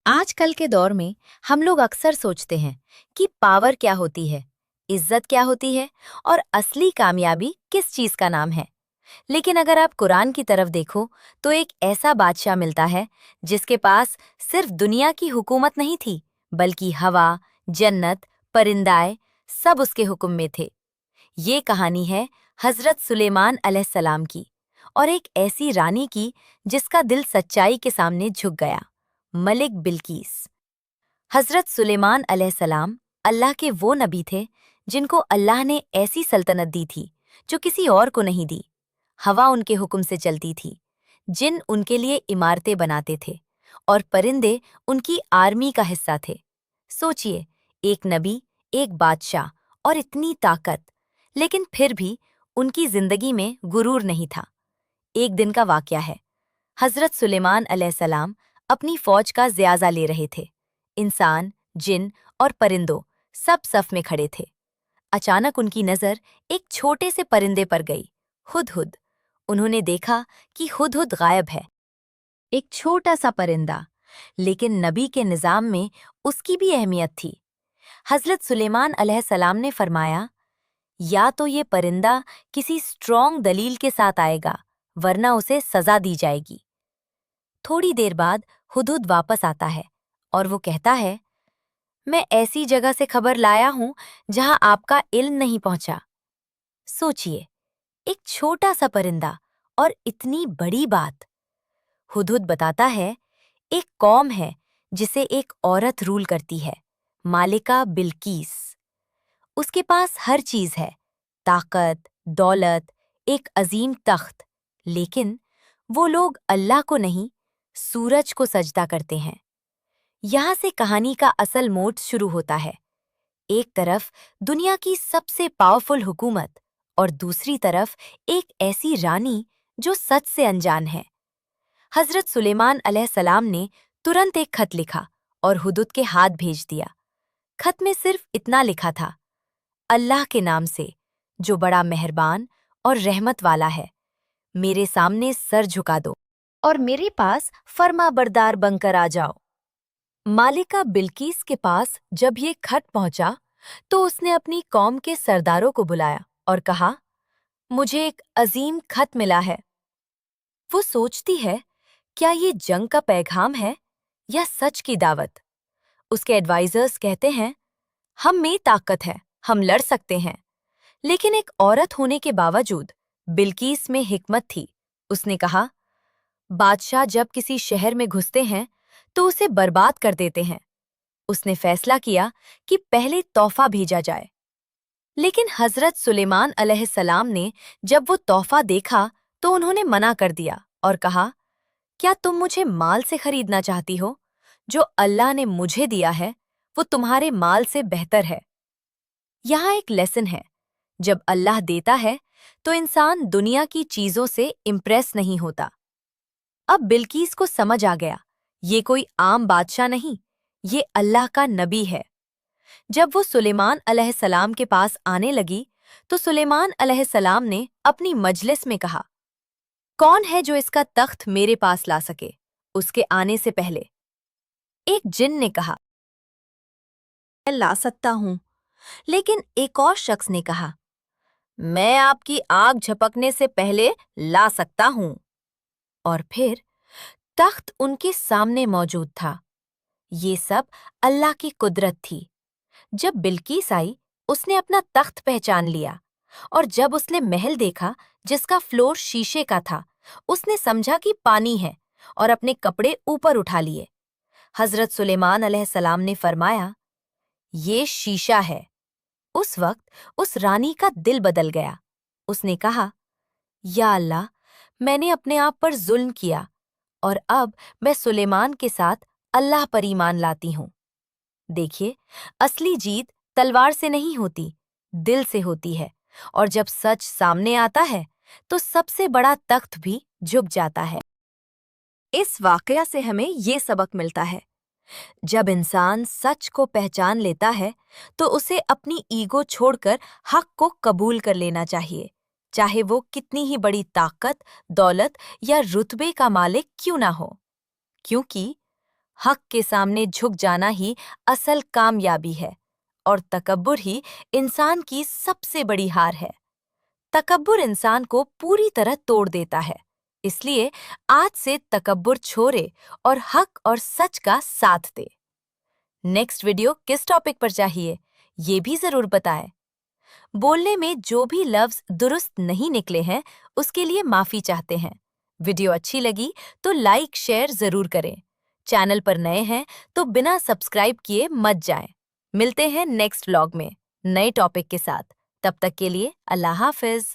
आजकल के दौर में हम लोग अक्सर सोचते हैं कि पावर क्या होती है, इज्जत क्या होती है और असली कामयाबी किस चीज का नाम है। लेकिन अगर आप कुरान की तरफ देखो तो एक ऐसा बादशाह मिलता है जिसके पास सिर्फ दुनिया की हुकूमत नहीं थी, बल्कि हवा, जन्नत, परिंदाए सब उसके हुक्म में थे। ये कहानी है हजरत सुलेमान अलैहिस्सलाम की, और एक ऐसी रानी की जिसका दिल सच्चाई के सामने झुक गया, मलिक बिल्कीस। हजरत सुलेमान अलैहिस्सलाम अल्लाह के वो नबी थे जिनको अल्लाह ने ऐसी सल्तनत दी थी जो किसी और को नहीं दी। हवा उनके हुक्म से चलती थी, जिन उनके लिए इमारतें बनाते थे, और परिंदे उनकी आर्मी का हिस्सा थे। सोचिए, एक नबी, एक बादशाह और इतनी ताकत, लेकिन फिर भी उनकी जिंदगी में गुरूर नहीं था। एक दिन का वाकया है। हजरत सुलेमान अलैहिस्सलाम अपनी फौज का ज़ियाज़ा ले रहे थे। इंसान, जिन और परिंदों सब सफ में खड़े थे। अचानक उनकी नज़र एक छोटे से परिंदे पर गई, हुदहुद। उन्होंने देखा कि हुदहुद गायब है। एक छोटा सा परिंदा, लेकिन नबी के निज़ाम में उसकी भी अहमियत थी। हजरत सुलेमान अलैहिस्सलाम ने फरमाया, या तो ये परिंदा किसी स्ट्रॉन्ग दलील के साथ आएगा, वरना उसे सजा दी जाएगी। थोड़ी देर बाद हुदहुद वापस आता है और वो कहता है, मैं ऐसी जगह से खबर लाया हूं जहां आपका इल्म नहीं पहुंचा। सोचिए, एक छोटा सा परिंदा और इतनी बड़ी बात। हुदहुद बताता है, एक कौम है जिसे एक औरत रूल करती है, मालिका बिल्कीस। उसके पास हर चीज है, ताकत, दौलत, एक अजीम तख्त, लेकिन वो लोग अल्लाह को नहीं, सूरज को सजदा करते हैं। यहाँ से कहानी का असल मोड़ शुरू होता है। एक तरफ दुनिया की सबसे पावरफुल हुकूमत, और दूसरी तरफ एक ऐसी रानी जो सच से अनजान है। हजरत सुलेमान अलैहिस्सलाम ने तुरंत एक खत लिखा और हुदहुद के हाथ भेज दिया। खत में सिर्फ इतना लिखा था, अल्लाह के नाम से, जो बड़ा मेहरबान और रहमत वाला है, मेरे सामने सर झुका दो और मेरे पास फर्मा बरदार बनकर आ जाओ। मालिका बिल्कीस के पास जब ये खत पहुंचा तो उसने अपनी कौम के सरदारों को बुलाया और कहा, मुझे एक अजीम खत मिला है। वो सोचती है, क्या ये जंग का पैगाम है या सच की दावत? उसके एडवाइजर्स कहते हैं, हम में ताकत है, हम लड़ सकते हैं। लेकिन एक औरत होने के बावजूद बिल्कीस में हिकमत थी। उसने कहा, बादशाह जब किसी शहर में घुसते हैं तो उसे बर्बाद कर देते हैं। उसने फैसला किया कि पहले तोहफा भेजा जाए। लेकिन हजरत सुलेमान अलैहिस्सलाम ने जब वो तोहफा देखा तो उन्होंने मना कर दिया और कहा, क्या तुम मुझे माल से खरीदना चाहती हो? जो अल्लाह ने मुझे दिया है वो तुम्हारे माल से बेहतर है। यहाँ एक लेसन है, जब अल्लाह देता है तो इंसान दुनिया की चीजों से इम्प्रेस नहीं होता। अब बिल्कीस को समझ आ गया, ये कोई आम बादशाह नहीं, ये अल्लाह का नबी है। जब वो सुलेमान अलैहिस्सलाम के पास आने लगी तो सुलेमान अलैहिस्सलाम ने अपनी मजलिस में कहा, कौन है जो इसका तख्त मेरे पास ला सके? उसके आने से पहले एक जिन ने कहा, मैं ला सकता हूं। लेकिन एक और शख्स ने कहा, मैं आपकी आग झपकने से पहले ला सकता हूं। और फिर तख्त उनके सामने मौजूद था। ये सब अल्लाह की कुदरत थी। जब बिल्कीस आई, उसने अपना तख्त पहचान लिया, और जब उसने महल देखा जिसका फ्लोर शीशे का था, उसने समझा कि पानी है और अपने कपड़े ऊपर उठा लिए। हजरत सुलेमान अलैहिस्सलाम ने फरमाया, ये शीशा है। उस वक्त उस रानी का दिल बदल गया। उसने कहा, या अल्लाह, मैंने अपने आप पर जुल्म किया, और अब मैं सुलेमान के साथ अल्लाह पर ईमान लाती हूँ। देखिए, असली जीत तलवार से नहीं होती, दिल से होती है, और जब सच सामने आता है तो सबसे बड़ा तख्त भी झुक जाता है। इस वाकया से हमें ये सबक मिलता है, जब इंसान सच को पहचान लेता है तो उसे अपनी ईगो छोड़कर हक को कबूल कर लेना चाहिए, चाहे वो कितनी ही बड़ी ताकत, दौलत या रुतबे का मालिक क्यों ना हो। क्योंकि हक के सामने झुक जाना ही असल कामयाबी है और तकब्बुर ही इंसान की सबसे बड़ी हार है। तकब्बुर इंसान को पूरी तरह तोड़ देता है। इसलिए आज से तकब्बुर छोड़े और हक और सच का साथ दे। नेक्स्ट वीडियो किस टॉपिक पर चाहिए, ये भी जरूर बताएं। बोलने में जो भी लफ्ज दुरुस्त नहीं निकले हैं, उसके लिए माफी चाहते हैं। वीडियो अच्छी लगी तो लाइक शेयर जरूर करें। चैनल पर नए हैं तो बिना सब्सक्राइब किए मत जाएं। मिलते हैं नेक्स्ट व्लॉग में नए टॉपिक के साथ। तब तक के लिए अल्लाह हाफिज।